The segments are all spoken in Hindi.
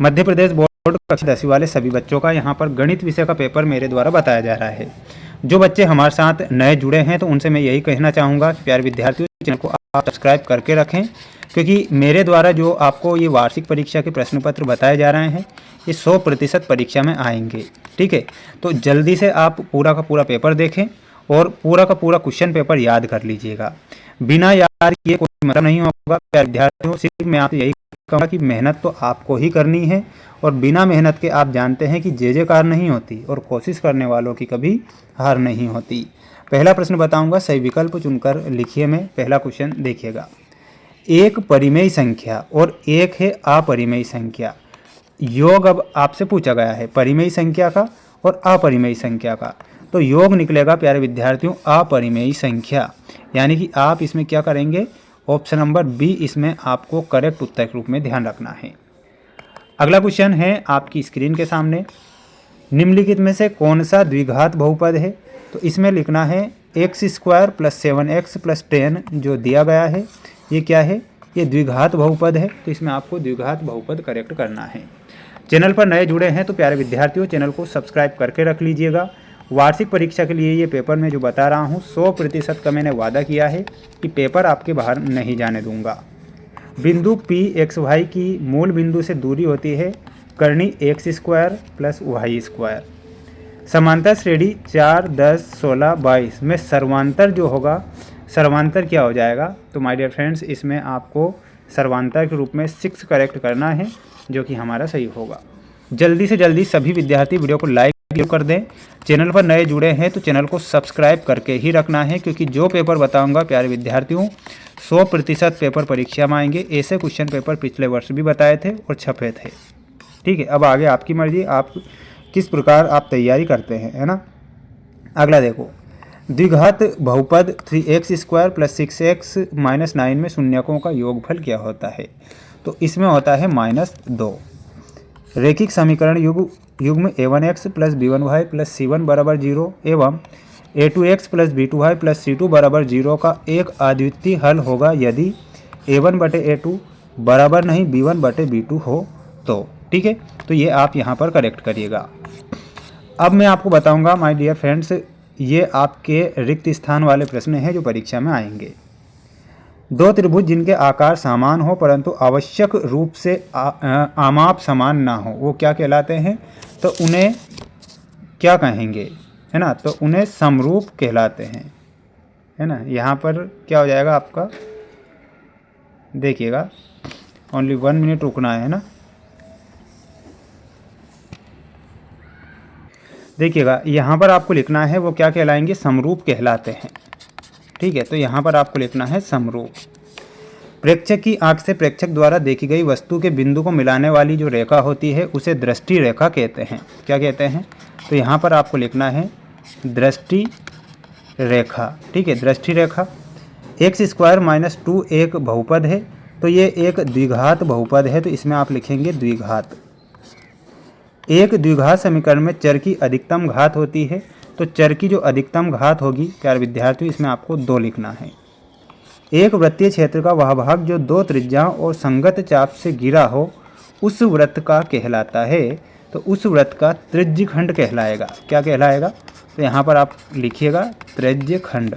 मध्य प्रदेश बोर्ड कक्षा 10वीं वाले सभी बच्चों का यहाँ पर गणित विषय का पेपर मेरे द्वारा बताया जा रहा है। जो बच्चे हमारे साथ नए जुड़े हैं तो उनसे मैं यही कहना चाहूँगा कि प्यारे विद्यार्थियों, चैनल को आप सब्सक्राइब करके रखें, क्योंकि मेरे द्वारा जो आपको ये वार्षिक परीक्षा के प्रश्न पत्र बताए जा रहे हैं ये 100% परीक्षा में आएंगे। ठीक है, तो जल्दी से आप पूरा का पूरा पेपर देखें और पूरा का पूरा क्वेश्चन पेपर याद कर लीजिएगा। बिना याद किए कोई मतलब नहीं होगा। प्यारे विद्यार्थियों, सिर्फ मैं आपसे यही कहूँगा कि मेहनत तो आपको ही करनी है और बिना मेहनत के आप जानते हैं कि जय जयकार नहीं होती और कोशिश करने वालों की कभी हार नहीं होती। पहला प्रश्न बताऊंगा, सही विकल्प चुनकर लिखिए। में पहला क्वेश्चन देखिएगा, एक परिमेय संख्या और एक है अपरिमेय संख्या। योग अब आपसे पूछा गया है परिमेय संख्या का और अपरिमेय संख्या का, तो योग निकलेगा प्यारे विद्यार्थियों अपरिमेय संख्या। यानी कि आप इसमें क्या करेंगे, ऑप्शन नंबर बी इसमें आपको करेक्ट उत्तर के रूप में ध्यान रखना है। अगला क्वेश्चन है आपकी स्क्रीन के सामने, निम्नलिखित में से कौन सा द्विघात बहुपद है? तो इसमें लिखना है x² + 7x + 10 जो दिया गया है ये क्या है, ये द्विघात बहुपद है। तो इसमें आपको द्विघात बहुपद करेक्ट करना है। चैनल पर नए जुड़े हैं तो प्यारे विद्यार्थियों चैनल को सब्सक्राइब करके रख लीजिएगा। वार्षिक परीक्षा के लिए ये पेपर मैं जो बता रहा हूँ 100% का मैंने वादा किया है कि पेपर आपके बाहर नहीं जाने दूंगा। बिंदु P(x,y) की मूल बिंदु से दूरी होती है करनी x² + y²। समांतर श्रेणी 4, 10, 16, 22 में सर्वांतर जो होगा, सर्वांतर क्या हो जाएगा? तो माय डियर फ्रेंड्स इसमें आपको सर्वांतर के रूप में 6 करेक्ट करना है जो कि हमारा सही होगा। जल्दी से जल्दी सभी विद्यार्थी वीडियो को लाइक कर दें। चैनल पर नए जुड़े हैं तो चैनल को सब्सक्राइब करके ही रखना है, क्योंकि जो पेपर बताऊंगा प्यारे विद्यार्थियों 100% पेपर परीक्षा में आएंगे। ऐसे क्वेश्चन पेपर पिछले वर्ष भी बताए थे और छपे थे। ठीक है, अब आगे आपकी मर्जी, आप किस प्रकार आप तैयारी करते हैं, है ना। अगला देखो, द्विघात बहुपद 3x² + 6x - 9 में शून्यकों का योगफल क्या होता है? तो इसमें होता है -2। रैखिक समीकरण युग्म a1x + b1y + c1 = 0 एवं a2x + b2y + c2 = 0 का एक अद्वितीय हल होगा यदि a1/a2 बराबर नहीं b1/b2 हो तो। ठीक है, तो ये आप यहाँ पर करेक्ट करिएगा। अब मैं आपको बताऊंगा माय डियर फ्रेंड्स, ये आपके रिक्त स्थान वाले प्रश्न हैं जो परीक्षा में आएंगे। दो त्रिभुज जिनके आकार समान हो परंतु आवश्यक रूप से आमाप समान ना हो वो क्या कहलाते हैं? तो उन्हें क्या कहेंगे, है ना, तो उन्हें समरूप कहलाते हैं, है ना। यहाँ पर क्या हो जाएगा आपका, देखिएगा, ओनली 1 मिनट रुकना है ना। देखिएगा यहाँ पर आपको लिखना है वो क्या कहलाएंगे, समरूप कहलाते हैं। ठीक है, तो यहाँ पर आपको लिखना है समरूप। प्रेक्षक की आंख से प्रेक्षक द्वारा देखी गई वस्तु के बिंदु को मिलाने वाली जो रेखा होती है उसे दृष्टि रेखा कहते हैं। क्या कहते हैं? तो यहाँ पर आपको लिखना है दृष्टि रेखा। ठीक है, दृष्टि रेखा। x² - 2 एक बहुपद है, तो ये एक द्विघात बहुपद है, तो इसमें आप लिखेंगे द्विघात। एक द्विघात समीकरण में चर की अधिकतम घात होती है, तो चर की जो अधिकतम घात होगी प्यारे विद्यार्थियों इसमें आपको 2 लिखना है। एक वृत्तीय क्षेत्र का वह भाग जो 2 त्रिज्याओं और संगत चाप से घिरा हो उस वृत्त का कहलाता है, तो उस वृत्त का त्रिज्यखंड कहलाएगा। क्या कहलाएगा? तो यहाँ पर आप लिखिएगा त्रिज्यखंड।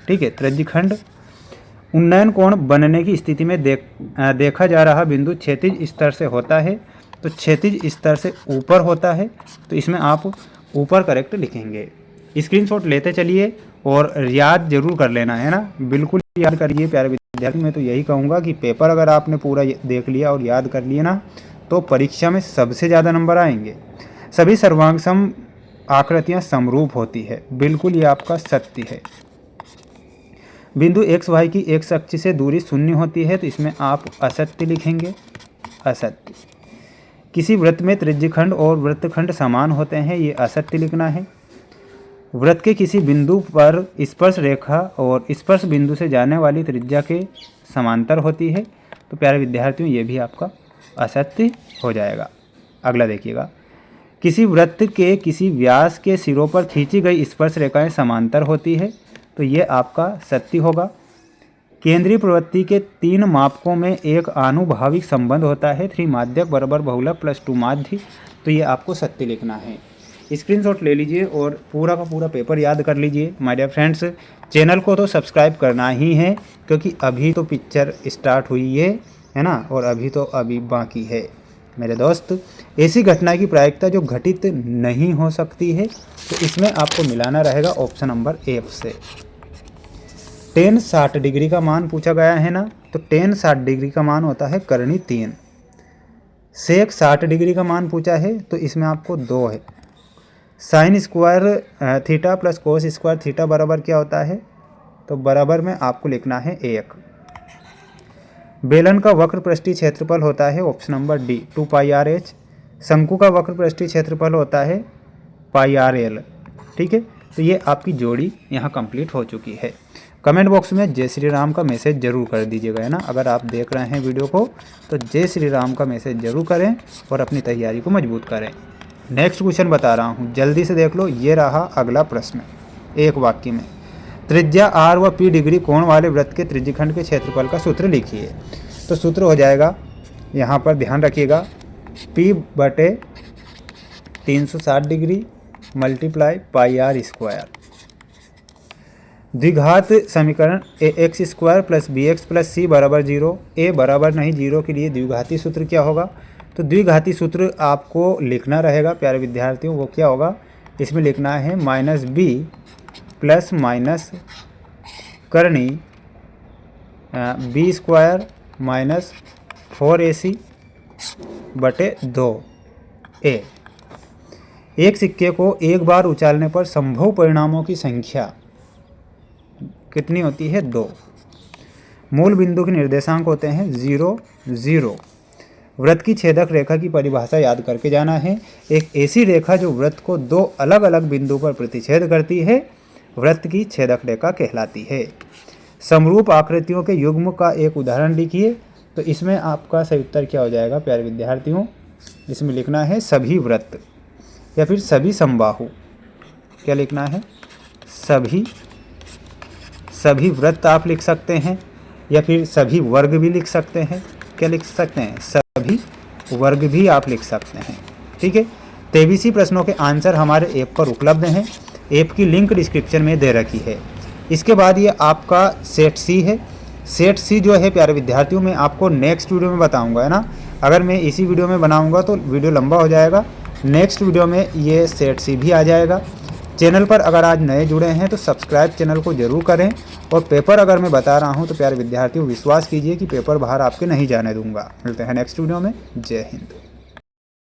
ठीक है, त्रिज्यखंड। उन्नयन कोण बनने की स्थिति में देखा जा रहा बिंदु क्षैतिज स्तर से होता है, तो क्षैतिज स्तर से ऊपर होता है, तो इसमें आप ऊपर करेक्ट लिखेंगे। स्क्रीनशॉट लेते चलिए और याद जरूर कर लेना, है ना, बिल्कुल याद करिए प्यारे विद्यार्थी। मैं तो यही कहूँगा कि पेपर अगर आपने पूरा देख लिया और याद कर लिया ना तो परीक्षा में सबसे ज़्यादा नंबर आएंगे। सभी सर्वांग सम आकृतियाँ समरूप होती है, बिल्कुल ये आपका सत्य है। बिंदु XY की x अक्ष से दूरी 0 होती है, तो इसमें आप असत्य लिखेंगे, असत्य। किसी वृत्त में त्रिज्यखंड और वृत्तखंड समान होते हैं, ये असत्य लिखना है। वृत्त के किसी बिंदु पर स्पर्श रेखा और स्पर्श बिंदु से जाने वाली त्रिज्या के समांतर होती है, तो प्यारे विद्यार्थियों ये भी आपका असत्य हो जाएगा। अगला देखिएगा, किसी वृत्त के किसी व्यास के सिरों पर खींची गई स्पर्श रेखाएं समांतर होती है, तो ये आपका सत्य होगा। केंद्रीय प्रवृत्ति के 3 मापकों में एक आनुभाविक संबंध होता है, 3 माध्यक बराबर बहुलक प्लस 2 माध्य। तो ये आपको सत्य लिखना है। स्क्रीनशॉट ले लीजिए और पूरा का पूरा पेपर याद कर लीजिए। माय डियर फ्रेंड्स, चैनल को तो सब्सक्राइब करना ही है, क्योंकि अभी तो पिक्चर स्टार्ट हुई है ना, और अभी बाकी है मेरे दोस्त। ऐसी घटना की प्रायिकता जो घटित नहीं हो सकती है, तो इसमें आपको मिलाना रहेगा ऑप्शन नंबर एफ से। tan 60 डिग्री का मान पूछा गया है ना, तो tan 60 डिग्री का मान होता है करनी 3। sec 60 डिग्री का मान पूछा है, तो इसमें आपको 2 है। Sine square theta plus cos square theta बराबर क्या होता है, तो बराबर में आपको लिखना है 1। बेलन का वक्र पृष्ठीय क्षेत्रफल होता है ऑप्शन नंबर डी 2 पाई आर एच। शंकु का वक्र पृष्ठीय क्षेत्रफल होता है पाई आर एल। ठीक है, तो ये आपकी जोड़ी यहाँ कंप्लीट हो चुकी है। कमेंट बॉक्स में जय श्री राम का मैसेज जरूर कर दीजिएगा, है ना। अगर आप देख रहे हैं वीडियो को तो जय श्री राम का मैसेज जरूर करें और अपनी तैयारी को मजबूत करें। नेक्स्ट क्वेश्चन बता रहा हूँ, जल्दी से देख लो। ये रहा अगला प्रश्न, एक वाक्य में त्रिज्या आर व पी डिग्री कोण वाले वृत्त के त्रिज्यखंड के क्षेत्रफल का सूत्र लिखिए। तो सूत्र हो जाएगा, यहाँ पर ध्यान रखिएगा, P बटे 360 degree multiply pi r square. द्विघात समीकरण ax square plus bx plus C बराबर 0। a बराबर नहीं 0 के लिए द्विघाती सूत्र क्या होगा, तो द्विघाती सूत्र आपको लिखना रहेगा प्यारे विद्यार्थियों। वो क्या होगा, इसमें लिखना है माइनस बी प्लस माइनस करनी बी स्क्वायर माइनस 4ac बटे 2a। एक सिक्के को एक बार उछालने पर संभव परिणामों की संख्या कितनी होती है, 2। मूल बिंदु के निर्देशांक होते हैं 0 0। वृत्त की छेदक रेखा की परिभाषा याद करके जाना है। एक ऐसी रेखा जो वृत्त को 2 अलग अलग बिंदु पर प्रतिच्छेद करती है, वृत्त की छेदक रेखा कहलाती है। समरूप आकृतियों के युग्म का एक उदाहरण लिखिए। तो इसमें आपका सही उत्तर क्या हो जाएगा प्यारे विद्यार्थियों, इसमें लिखना है सभी वृत्त या फिर सभी समबाहु। क्या लिखना है, सभी वृत्त आप लिख सकते हैं, या फिर सभी वर्ग भी लिख सकते हैं। क्या लिख सकते हैं, सभी वर्ग भी आप लिख सकते हैं। ठीक है, 23 प्रश्नों के आंसर हमारे ऐप पर उपलब्ध हैं। ऐप की लिंक डिस्क्रिप्शन में दे रखी है। इसके बाद ये आपका सेट सी है। सेट सी जो है प्यारे विद्यार्थियों, मैं आपको नेक्स्ट वीडियो में बताऊंगा, है ना। अगर मैं इसी वीडियो में बनाऊंगा तो वीडियो लंबा हो जाएगा। नेक्स्ट वीडियो में ये सेट सी भी आ जाएगा। चैनल पर अगर आज नए जुड़े हैं तो सब्सक्राइब चैनल को जरूर करें। और पेपर अगर मैं बता रहा हूं तो प्यारे विद्यार्थियों विश्वास कीजिए कि पेपर बाहर आपके नहीं जाने दूंगा। मिलते हैं नेक्स्ट वीडियो में। जय हिंद।